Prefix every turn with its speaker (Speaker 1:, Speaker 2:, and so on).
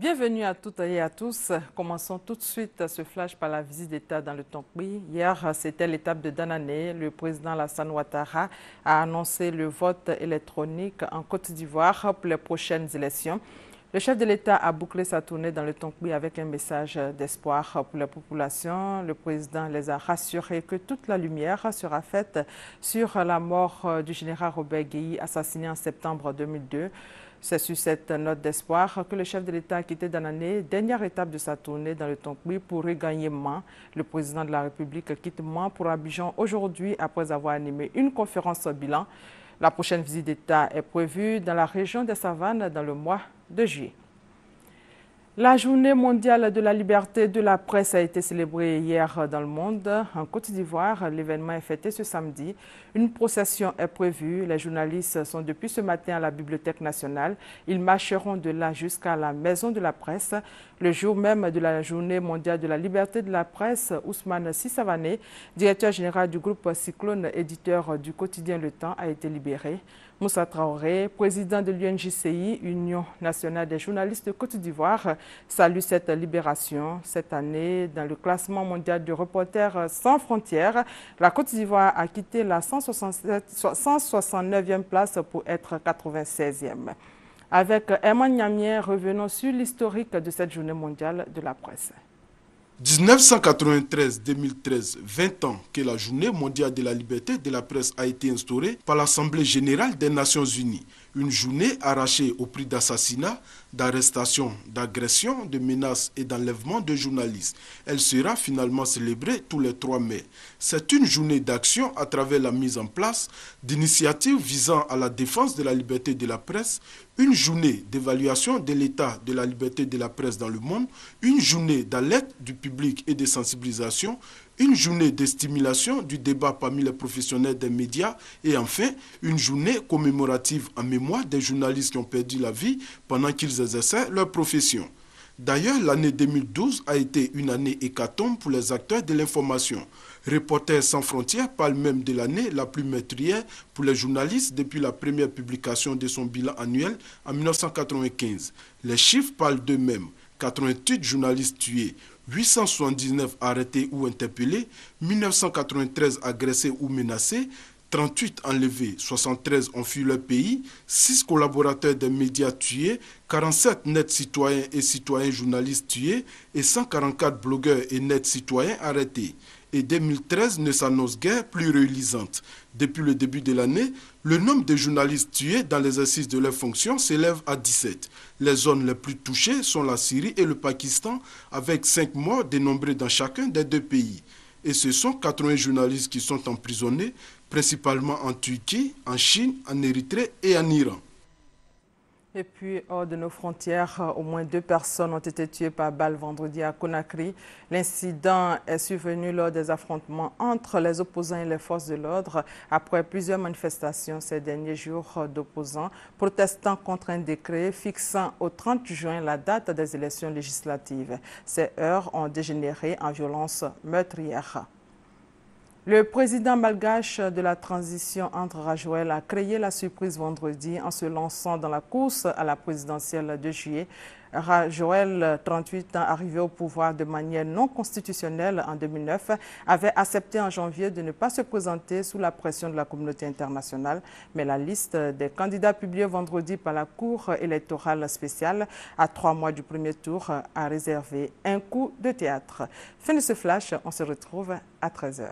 Speaker 1: Bienvenue à toutes et à tous. Commençons tout de suite ce flash par la visite d'État dans le Tonkpi. Hier, c'était l'étape de Danané. Le président Alassane Ouattara a annoncé le vote électronique en Côte d'Ivoire pour les prochaines élections. Le chef de l'État a bouclé sa tournée dans le Tonkpi avec un message d'espoir pour la population. Le président les a rassurés que toute la lumière sera faite sur la mort du général Robert Guéhi, assassiné en septembre 2002. C'est sur cette note d'espoir que le chef de l'État a quitté Danané, dernière étape de sa tournée dans le Tonkpi pour regagner Mans. Le président de la République quitte Mans pour Abidjan aujourd'hui après avoir animé une conférence bilan. La prochaine visite d'État est prévue dans la région des Savanes dans le mois de juillet. La journée mondiale de la liberté de la presse a été célébrée hier dans le monde. En Côte d'Ivoire, l'événement est fêté ce samedi. Une procession est prévue. Les journalistes sont depuis ce matin à la Bibliothèque nationale. Ils marcheront de là jusqu'à la Maison de la presse. Le jour même de la journée mondiale de la liberté de la presse, Ousmane Sissavané, directeur général du groupe Cyclone, éditeur du quotidien Le Temps, a été libéré. Moussa Traoré, président de l'UNJCI, Union nationale des journalistes de Côte d'Ivoire, salue cette libération. Cette année, dans le classement mondial de Reporters sans frontières, la Côte d'Ivoire a quitté la 169e place pour être 96e. Avec Emma Niamien, revenons sur l'historique de cette journée mondiale de la presse.
Speaker 2: 1993-2013, 20 ans que la journée mondiale de la liberté de la presse a été instaurée par l'Assemblée générale des Nations unies. Une journée arrachée au prix d'assassinats, d'arrestations, d'agressions, de menaces et d'enlèvements de journalistes. Elle sera finalement célébrée tous les 3 mai. C'est une journée d'action à travers la mise en place d'initiatives visant à la défense de la liberté de la presse, une journée d'évaluation de l'état de la liberté de la presse dans le monde, une journée d'alerte du public et de sensibilisation, une journée de stimulation du débat parmi les professionnels des médias et enfin une journée commémorative en mémoire des journalistes qui ont perdu la vie pendant qu'ils exerçaient leur profession. D'ailleurs, l'année 2012 a été une année hécatombe pour les acteurs de l'information. Reporters sans frontières parle même de l'année la plus meurtrière pour les journalistes depuis la première publication de son bilan annuel en 1995. Les chiffres parlent d'eux-mêmes. 88 journalistes tués, 879 arrêtés ou interpellés, 1993 agressés ou menacés, 38 enlevés, 73 ont fui leur pays, 6 collaborateurs des médias tués, 47 nets citoyens et citoyens journalistes tués et 144 blogueurs et nets citoyens arrêtés. Et 2013 ne s'annonce guère plus reluisante. Depuis le début de l'année, le nombre de journalistes tués dans l'exercice de leurs fonctions s'élève à 17. Les zones les plus touchées sont la Syrie et le Pakistan, avec 5 morts dénombrés dans chacun des 2 pays. Et ce sont 80 journalistes qui sont emprisonnés, principalement en Turquie, en Chine, en Érythrée et en Iran.
Speaker 1: Et puis, hors de nos frontières, au moins 2 personnes ont été tuées par balle vendredi à Conakry. L'incident est survenu lors des affrontements entre les opposants et les forces de l'ordre après plusieurs manifestations ces derniers jours d'opposants protestant contre un décret fixant au 30 juin la date des élections législatives. Ces heurts ont dégénéré en violence meurtrière. Le président malgache de la transition André Rajoel a créé la surprise vendredi en se lançant dans la course à la présidentielle de juillet. Rajoel, 38 ans, arrivé au pouvoir de manière non constitutionnelle en 2009, avait accepté en janvier de ne pas se présenter sous la pression de la communauté internationale. Mais la liste des candidats publiée vendredi par la Cour électorale spéciale à 3 mois du premier tour a réservé un coup de théâtre. Fin de ce flash, on se retrouve à 13 h.